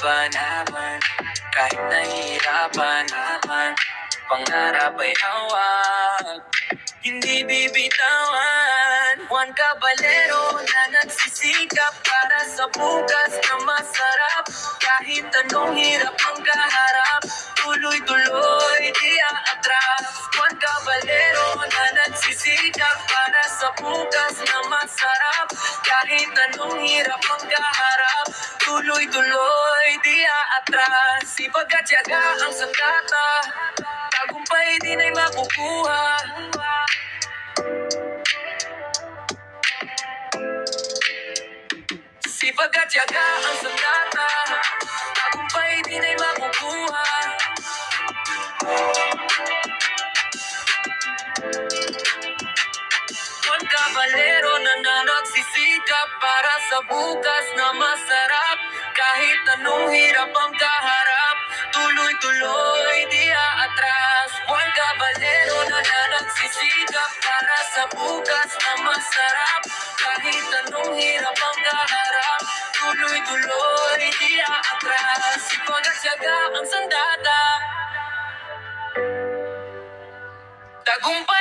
laban. Kahit nahihirapan, pangarap ay hawak, hindi bibitawan. Juan Caballero na nagsisikap para sa bukas na masarap. Kahit anong hirap ang kaharap, tuloy-tuloy di aatras. Juan Caballero na nagsisikap para sa bukas na masarap. Kahit anong hirap ang kaharap, tuloy-tuloy di aatras. Sipag at tiyaga ang sandata, tagumpay din ay makukuha. Sipag at tiyaga ang sandata, tagumpay din ay makukuha. Juan Caballero na nagsisikap para sa bukas na masarap. Kahit anong hirap ang kaharap, tuloy-tuloy di aatras. Juan Caballero na nagsisikap para sa bukas na masarap. Kahit anong hirap ang kaharap, tuloy-tuloy di aatras. Sipag at tiyaga ang sandata, tagumpay